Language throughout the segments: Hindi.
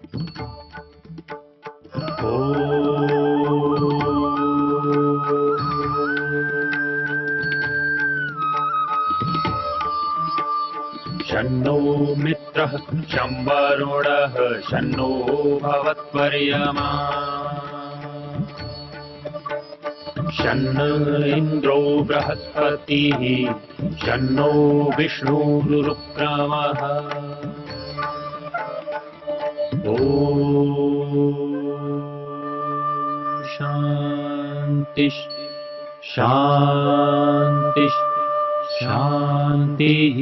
शन्नो मित्रः शं वरुणः शन्नो भवत्वर्यमा शन्न इन्द्रो बृहस्पतिः शन्नो विष्णुरुक्रमः ॐ शान्ति शान्ति शान्तिः।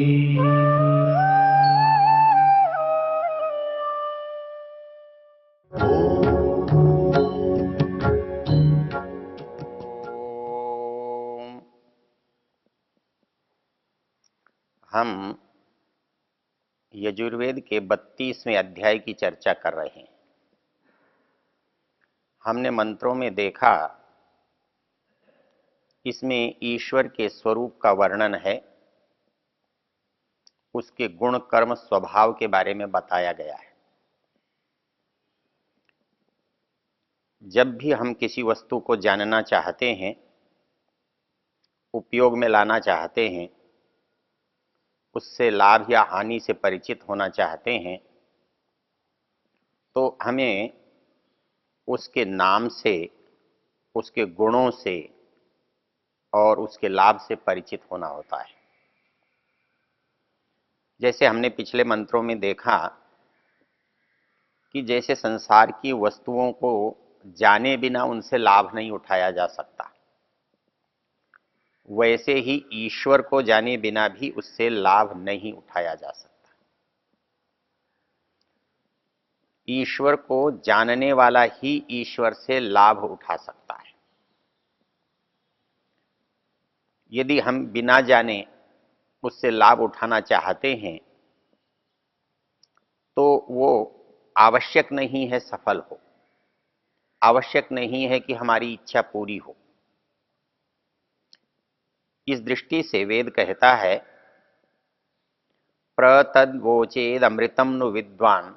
हम यजुर्वेद के 32वें अध्याय की चर्चा कर रहे हैं। हमने मंत्रों में देखा, इसमें ईश्वर के स्वरूप का वर्णन है, उसके गुण कर्म स्वभाव के बारे में बताया गया है। जब भी हम किसी वस्तु को जानना चाहते हैं, उपयोग में लाना चाहते हैं, उससे लाभ या हानि से परिचित होना चाहते हैं, तो हमें उसके नाम से, उसके गुणों से और उसके लाभ से परिचित होना होता है। जैसे हमने पिछले मंत्रों में देखा कि जैसे संसार की वस्तुओं को जाने बिना उनसे लाभ नहीं उठाया जा सकता, वैसे ही ईश्वर को जाने बिना भी उससे लाभ नहीं उठाया जा सकता। ईश्वर को जानने वाला ही ईश्वर से लाभ उठा सकता है। यदि हम बिना जाने उससे लाभ उठाना चाहते हैं तो वो आवश्यक नहीं है सफल हो, आवश्यक नहीं है कि हमारी इच्छा पूरी हो। इस दृष्टि से वेद कहता है, प्रतद्वोचेदमृतं नु विद्वान्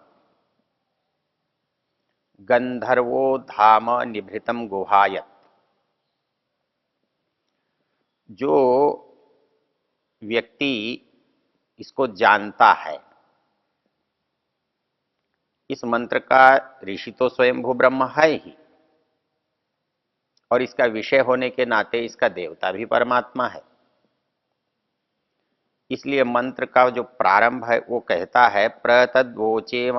गंधर्वो धाम निभृतं गुहायत्। जो व्यक्ति इसको जानता है, इस मंत्र का ऋषि तो स्वयंभू ब्रह्म है ही, और इसका विषय होने के नाते इसका देवता भी परमात्मा है। इसलिए मंत्र का जो प्रारंभ है वो कहता है, प्रतद्वोचेम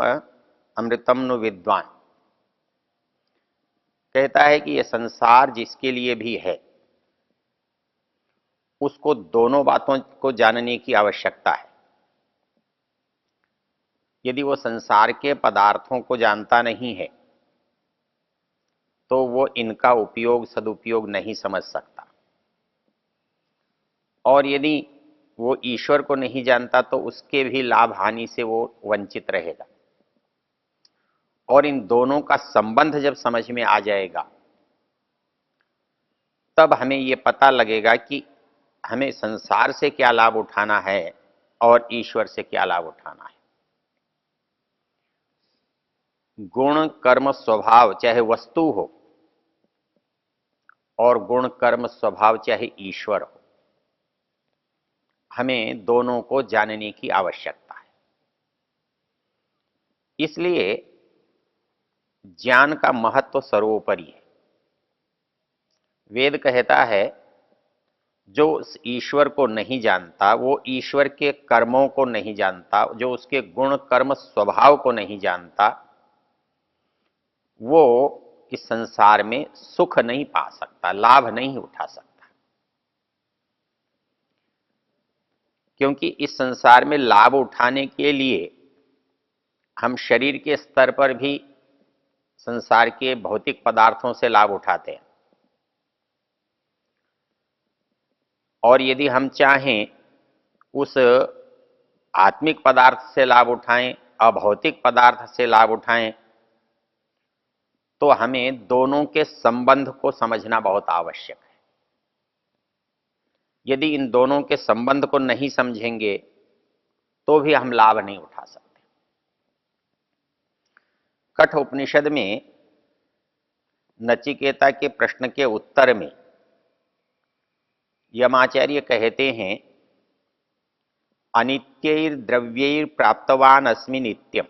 अमृतम नु विद्वान। कहता है कि यह संसार जिसके लिए भी है, उसको दोनों बातों को जानने की आवश्यकता है। यदि वो संसार के पदार्थों को जानता नहीं है तो वो इनका उपयोग सदुपयोग नहीं समझ सकता, और यदि वो ईश्वर को नहीं जानता तो उसके भी लाभ हानि से वो वंचित रहेगा। और इन दोनों का संबंध जब समझ में आ जाएगा, तब हमें ये पता लगेगा कि हमें संसार से क्या लाभ उठाना है और ईश्वर से क्या लाभ उठाना है। गुण कर्म स्वभाव चाहे वस्तु हो और गुण कर्म स्वभाव चाहे ईश्वर हो, हमें दोनों को जानने की आवश्यकता है। इसलिए ज्ञान का महत्व सर्वोपरि है। वेद कहता है, जो ईश्वर को नहीं जानता, वो ईश्वर के कर्मों को नहीं जानता, जो उसके गुण कर्म स्वभाव को नहीं जानता, वो इस संसार में सुख नहीं पा सकता, लाभ नहीं उठा सकता। क्योंकि इस संसार में लाभ उठाने के लिए हम शरीर के स्तर पर भी संसार के भौतिक पदार्थों से लाभ उठाते हैं, और यदि हम चाहें उस आत्मिक पदार्थ से लाभ उठाएं, अभौतिक पदार्थ से लाभ उठाएं, तो हमें दोनों के संबंध को समझना बहुत आवश्यक है। यदि इन दोनों के संबंध को नहीं समझेंगे तो भी हम लाभ नहीं उठा सकते। कठ उपनिषद में नचिकेता के प्रश्न के उत्तर में यमाचार्य कहते हैं, अनित्यैर्द्रव्यैर प्राप्तवान अस्मि नित्यम।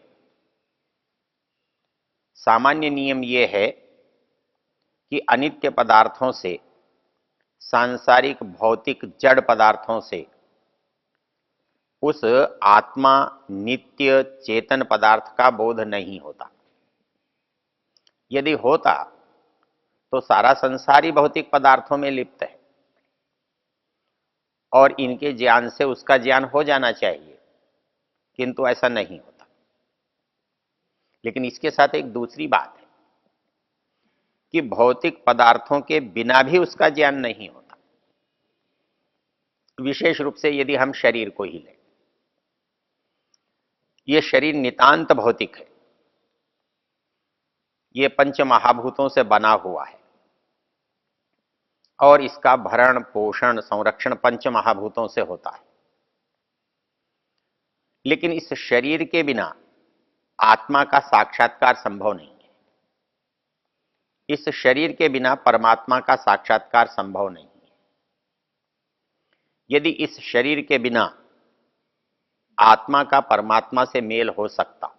सामान्य नियम यह है कि अनित्य पदार्थों से, सांसारिक भौतिक जड़ पदार्थों से उस आत्मा नित्य चेतन पदार्थ का बोध नहीं होता। यदि होता तो सारा संसार ही भौतिक पदार्थों में लिप्त है और इनके ज्ञान से उसका ज्ञान हो जाना चाहिए, किंतु ऐसा नहीं होता। लेकिन इसके साथ एक दूसरी बात है कि भौतिक पदार्थों के बिना भी उसका ज्ञान नहीं होता। विशेष रूप से यदि हम शरीर को ही लें, ये शरीर नितांत भौतिक है, ये पंच महाभूतों से बना हुआ है और इसका भरण पोषण संरक्षण पंच महाभूतों से होता है। लेकिन इस शरीर के बिना आत्मा का साक्षात्कार संभव नहीं है। इस शरीर के बिना परमात्मा का साक्षात्कार संभव नहीं है। यदि इस शरीर के बिना आत्मा का परमात्मा से मेल हो सकता,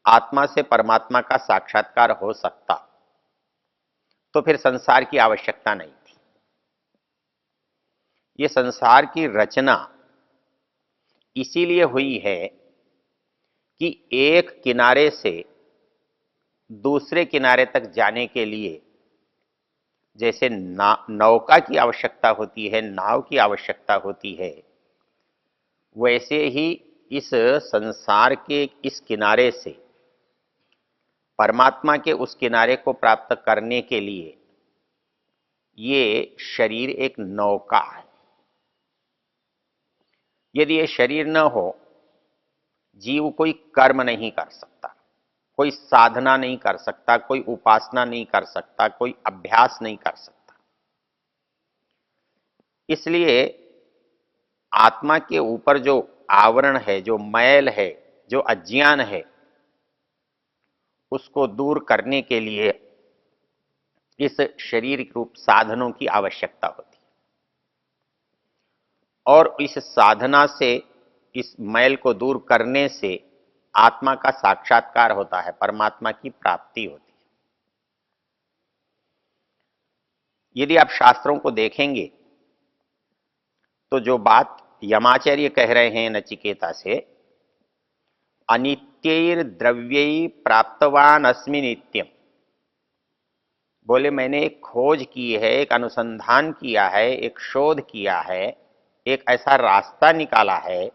आत्मा से परमात्मा का साक्षात्कार हो सकता, तो फिर संसार की आवश्यकता नहीं थी। ये संसार की रचना इसीलिए हुई है कि एक किनारे से दूसरे किनारे तक जाने के लिए जैसे नौका की आवश्यकता होती है, नाव की आवश्यकता होती है, वैसे ही इस संसार के इस किनारे से परमात्मा के उस किनारे को प्राप्त करने के लिए ये शरीर एक नौका है। यदि ये शरीर न हो, जीव कोई कर्म नहीं कर सकता, कोई साधना नहीं कर सकता, कोई उपासना नहीं कर सकता, कोई अभ्यास नहीं कर सकता। इसलिए आत्मा के ऊपर जो आवरण है, जो मैल है, जो अज्ञान है, उसको दूर करने के लिए इस शरीर रूप साधनों की आवश्यकता होती है और इस साधना से, इस मैल को दूर करने से आत्मा का साक्षात्कार होता है, परमात्मा की प्राप्ति होती है। यदि आप शास्त्रों को देखेंगे तो जो बात यमाचार्य कह रहे हैं नचिकेता से, अनित्यैर द्रव्यै प्राप्तवान अस्मि नित्यम, बोले मैंने एक खोज की है, एक अनुसंधान किया है, एक शोध किया है, एक ऐसा रास्ता निकाला है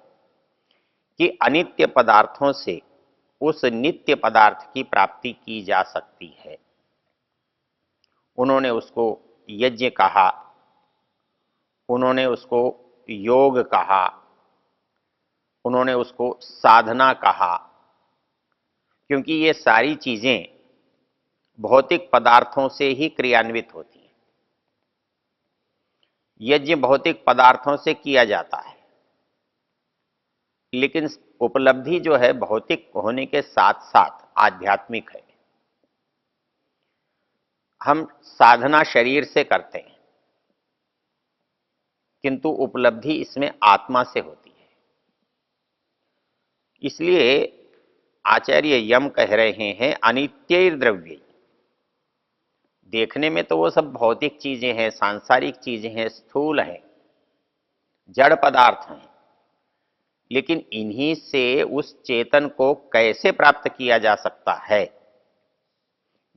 कि अनित्य पदार्थों से उस नित्य पदार्थ की प्राप्ति की जा सकती है। उन्होंने उसको यज्ञ कहा, उन्होंने उसको योग कहा, उन्होंने उसको साधना कहा, क्योंकि ये सारी चीजें भौतिक पदार्थों से ही क्रियान्वित होती हैं। यज्ञ भौतिक पदार्थों से किया जाता है, लेकिन उपलब्धि जो है भौतिक होने के साथ साथ आध्यात्मिक है। हम साधना शरीर से करते हैं, किंतु उपलब्धि इसमें आत्मा से होती है। इसलिए आचार्य यम कह रहे हैं, अनित्यैर द्रव्य। देखने में तो वो सब भौतिक चीजें हैं, सांसारिक चीजें हैं, स्थूल हैं, जड़ पदार्थ हैं, लेकिन इन्हीं से उस चेतन को कैसे प्राप्त किया जा सकता है,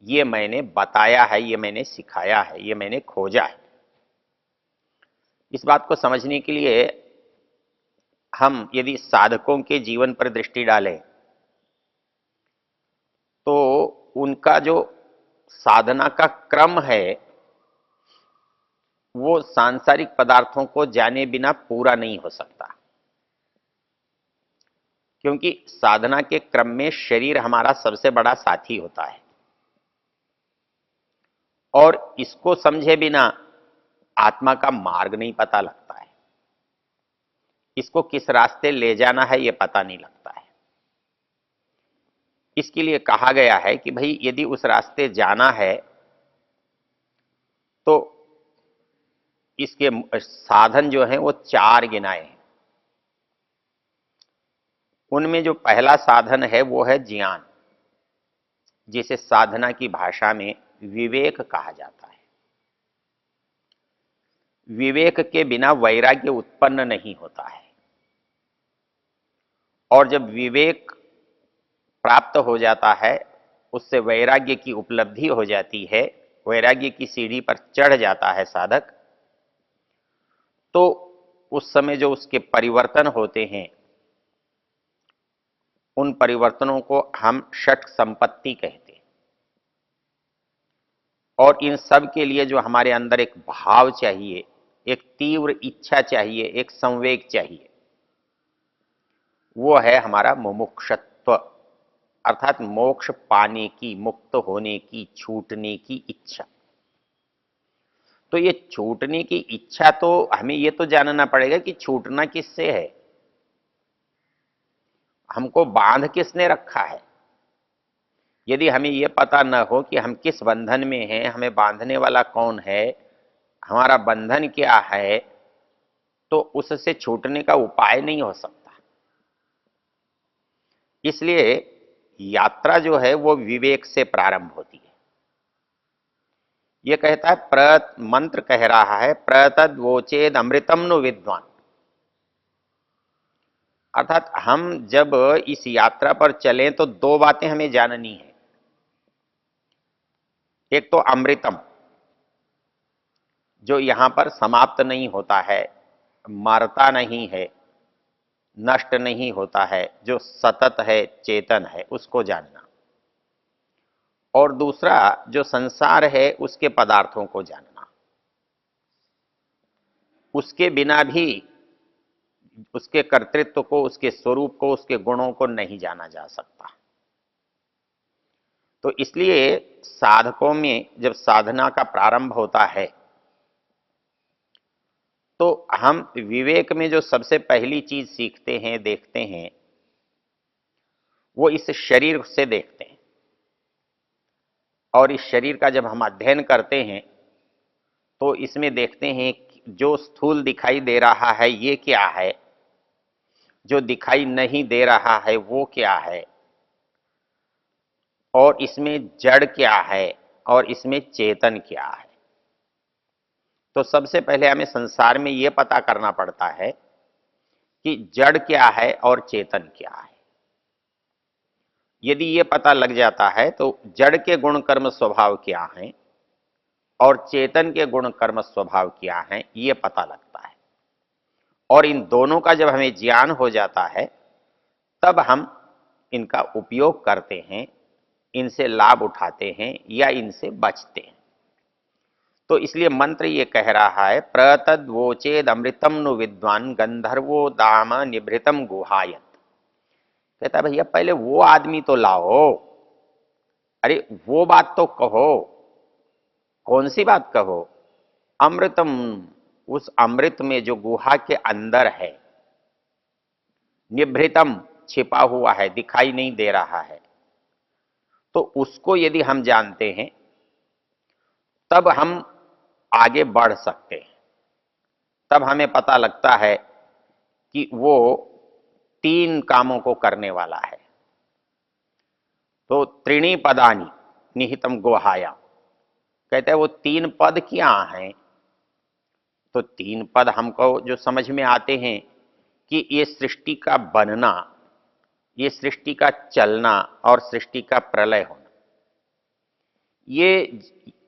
ये मैंने बताया है, ये मैंने सिखाया है, ये मैंने खोजा है। इस बात को समझने के लिए हम यदि साधकों के जीवन पर दृष्टि डालें तो उनका जो साधना का क्रम है वो सांसारिक पदार्थों को जाने बिना पूरा नहीं हो सकता, क्योंकि साधना के क्रम में शरीर हमारा सबसे बड़ा साथी होता है और इसको समझे बिना आत्मा का मार्ग नहीं पता लगता है, इसको किस रास्ते ले जाना है ये पता नहीं लगता है। इसके लिए कहा गया है कि भाई यदि उस रास्ते जाना है तो इसके साधन जो हैं वो 4 गिनाए हैं। उनमें जो पहला साधन है वो है ज्ञान, जिसे साधना की भाषा में विवेक कहा जाता है। विवेक के बिना वैराग्य उत्पन्न नहीं होता है, और जब विवेक प्राप्त हो जाता है, उससे वैराग्य की उपलब्धि हो जाती है, वैराग्य की सीढ़ी पर चढ़ जाता है साधक, तो उस समय जो उसके परिवर्तन होते हैं, उन परिवर्तनों को हम षट संपत्ति कहते हैं। और इन सब के लिए जो हमारे अंदर एक भाव चाहिए, एक तीव्र इच्छा चाहिए, एक संवेग चाहिए, वो है हमारा मुमुक्षत्व, अर्थात मोक्ष पाने की, मुक्त होने की, छूटने की इच्छा। तो ये छूटने की इच्छा, तो हमें ये तो जानना पड़ेगा कि छूटना किससे है, हमको बांध किसने रखा है। यदि हमें ये पता न हो कि हम किस बंधन में हैं, हमें बांधने वाला कौन है, हमारा बंधन क्या है, तो उससे छूटने का उपाय नहीं हो सकता। इसलिए यात्रा जो है वो विवेक से प्रारंभ होती है। ये कहता है, मंत्र कह रहा है, प्रतद्वोचेद अमृतम नु विद्वान। अर्थात हम जब इस यात्रा पर चलें तो 2 बातें हमें जाननी है। एक तो अमृतम, जो यहां पर समाप्त नहीं होता है, मरता नहीं है, नष्ट नहीं होता है, जो सतत है, चेतन है, उसको जानना। और दूसरा जो संसार है उसके पदार्थों को जानना। उसके बिना भी उसके कर्तृत्व को, उसके स्वरूप को, उसके गुणों को नहीं जाना जा सकता। तो इसलिए साधकों में जब साधना का प्रारंभ होता है तो हम विवेक में जो सबसे पहली चीज सीखते हैं, देखते हैं, वो इस शरीर से देखते हैं। और इस शरीर का जब हम अध्ययन करते हैं तो इसमें देखते हैं कि जो स्थूल दिखाई दे रहा है ये क्या है, जो दिखाई नहीं दे रहा है वो क्या है, और इसमें जड़ क्या है, और इसमें चेतन क्या है। तो सबसे पहले हमें संसार में ये पता करना पड़ता है कि जड़ क्या है और चेतन क्या है। यदि ये पता लग जाता है तो जड़ के गुण कर्म स्वभाव क्या हैं और चेतन के गुण कर्म स्वभाव क्या हैं, ये पता लगता है। और इन दोनों का जब हमें ज्ञान हो जाता है तब हम इनका उपयोग करते हैं, इनसे लाभ उठाते हैं या इनसे बचते हैं। तो इसलिए मंत्र ये कह रहा है, प्रतद्वोचेद अमृतम नु विद्वान गंधर्वो दाम निभृतम गुहायत। कहता है भैया पहले वो आदमी तो लाओ, अरे वो बात तो कहो। कौन सी बात कहो? अमृतम, उस अमृत में जो गुहा के अंदर है, निभृतम, छिपा हुआ है, दिखाई नहीं दे रहा है, तो उसको यदि हम जानते हैं तब हम आगे बढ़ सकते हैं। तब हमें पता लगता है कि वो 3 कामों को करने वाला है। तो त्रीणी पदानी निहितम गुहाया, कहते हैं वो 3 पद क्या हैं? तो 3 पद हमको जो समझ में आते हैं कि ये सृष्टि का बनना, ये सृष्टि का चलना और सृष्टि का प्रलय होना, ये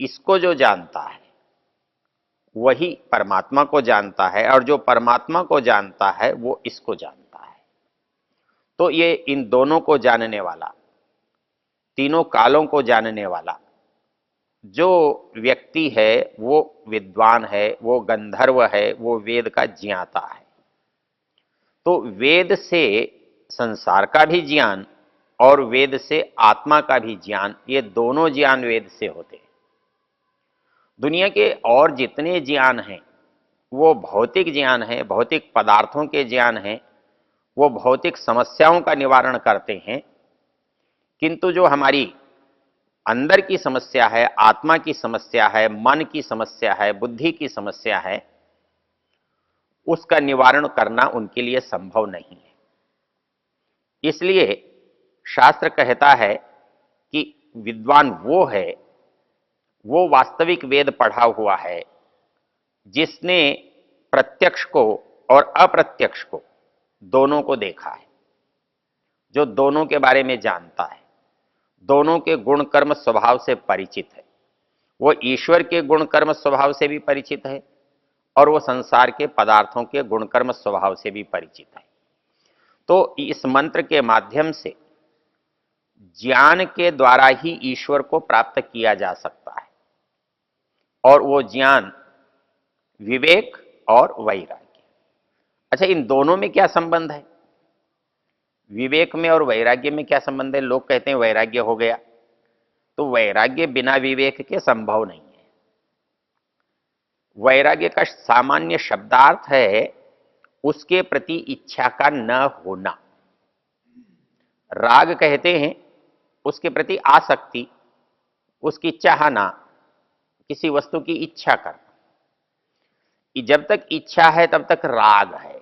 इसको जो जानता है वही परमात्मा को जानता है, और जो परमात्मा को जानता है वो इसको जानता है। तो ये इन दोनों को जानने वाला, तीनों कालों को जानने वाला जो व्यक्ति है वो विद्वान है, वो गंधर्व है, वो वेद का ज्ञाता है। तो वेद से संसार का भी ज्ञान और वेद से आत्मा का भी ज्ञान, ये दोनों ज्ञान वेद से होते हैं। दुनिया के और जितने ज्ञान हैं वो भौतिक ज्ञान है, भौतिक पदार्थों के ज्ञान हैं, वो भौतिक समस्याओं का निवारण करते हैं, किंतु जो हमारी अंदर की समस्या है, आत्मा की समस्या है, मन की समस्या है, बुद्धि की समस्या है, उसका निवारण करना उनके लिए संभव नहीं है। इसलिए शास्त्र कहता है कि विद्वान वो है, वो वास्तविक वेद पढ़ा हुआ है जिसने प्रत्यक्ष को और अप्रत्यक्ष को दोनों को देखा है, जो दोनों के बारे में जानता है, दोनों के गुण कर्म स्वभाव से परिचित है। वो ईश्वर के गुण कर्म स्वभाव से भी परिचित है और वो संसार के पदार्थों के गुण कर्म स्वभाव से भी परिचित है। तो इस मंत्र के माध्यम से ज्ञान के द्वारा ही ईश्वर को प्राप्त किया जा सकता है, और वो ज्ञान विवेक और वैराग्य। अच्छा, इन दोनों में क्या संबंध है? विवेक में और वैराग्य में क्या संबंध है? लोग कहते हैं वैराग्य हो गया, तो वैराग्य बिना विवेक के संभव नहीं है। वैराग्य का सामान्य शब्दार्थ है उसके प्रति इच्छा का न होना। राग कहते हैं उसके प्रति आसक्ति, उसकी चाहना, किसी वस्तु की इच्छा करना। जब तक इच्छा है तब तक राग है,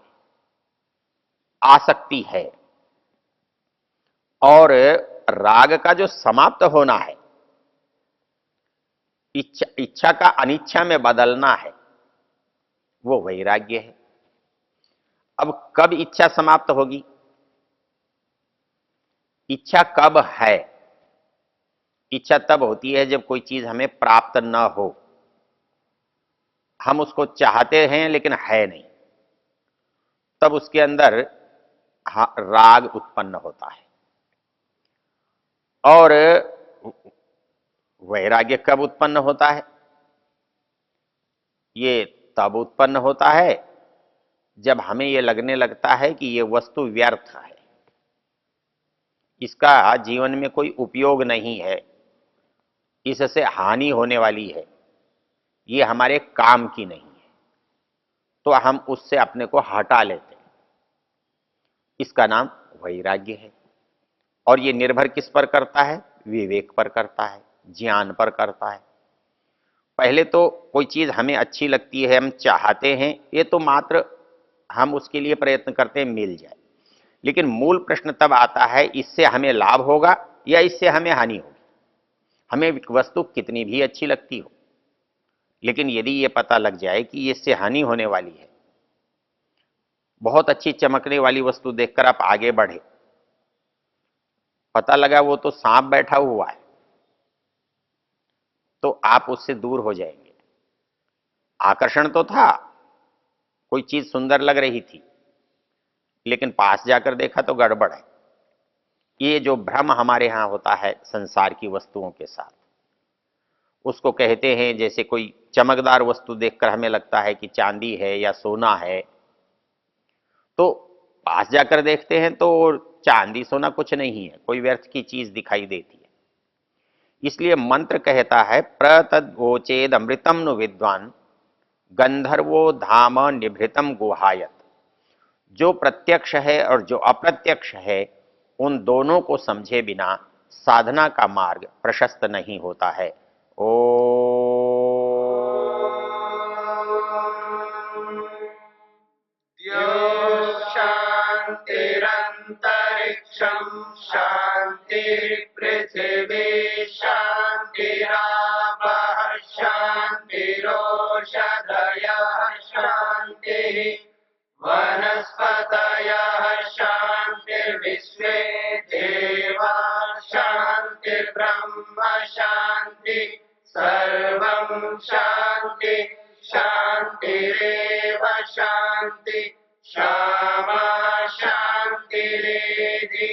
आसक्ति है। और राग का जो समाप्त होना है, इच्छा का अनिच्छा में बदलना है, वो वैराग्य है। अब कब इच्छा समाप्त होगी? इच्छा कब है? इच्छा तब होती है जब कोई चीज हमें प्राप्त न हो, हम उसको चाहते हैं लेकिन है नहीं, तब उसके अंदर राग उत्पन्न होता है। और वैराग्य कब उत्पन्न होता है? ये तब उत्पन्न होता है जब हमें ये लगने लगता है कि ये वस्तु व्यर्थ है, इसका जीवन में कोई उपयोग नहीं है, इससे हानि होने वाली है, ये हमारे काम की नहीं है, तो हम उससे अपने को हटा लेते हैं। इसका नाम वैराग्य है। और ये निर्भर किस पर करता है? विवेक पर करता है, ज्ञान पर करता है। पहले तो कोई चीज हमें अच्छी लगती है, हम चाहते हैं, ये तो मात्र हम उसके लिए प्रयत्न करते हैं मिल जाए। लेकिन मूल प्रश्न तब आता है इससे हमें लाभ होगा या इससे हमें हानि होगी। हमें वस्तु कितनी भी अच्छी लगती हो, लेकिन यदि ये पता लग जाए कि इससे हानि होने वाली है, बहुत अच्छी चमकने वाली वस्तु देखकर आप आगे बढ़े, पता लगा वो तो सांप बैठा हुआ है, तो आप उससे दूर हो जाएंगे। आकर्षण तो था, कोई चीज सुंदर लग रही थी, लेकिन पास जाकर देखा तो गड़बड़ है। ये जो भ्रम हमारे यहां होता है संसार की वस्तुओं के साथ, उसको कहते हैं, जैसे कोई चमकदार वस्तु देखकर हमें लगता है कि चांदी है या सोना है, तो पास जाकर देखते हैं तो चांदी सोना कुछ नहीं है, कोई व्यर्थ की चीज दिखाई देती है। इसलिए मंत्र कहता है प्रतद्वोचेद अमृतम नु विद्वान गंधर्वो धाम निभृतम गुहायत। जो प्रत्यक्ष है और जो अप्रत्यक्ष है, उन दोनों को समझे बिना साधना का मार्ग प्रशस्त नहीं होता है। ओ शांतिरंतरिक्षं शांतिर्पृथिवी शांतिरापः शांतिरोषधयः शांतिः वनस्पतयः शांतिर्विश्वे देवा शांतिर्ब्रह्म शांति सर्वं शांति शांतिरेव शांति क्षमा शांतिरेधि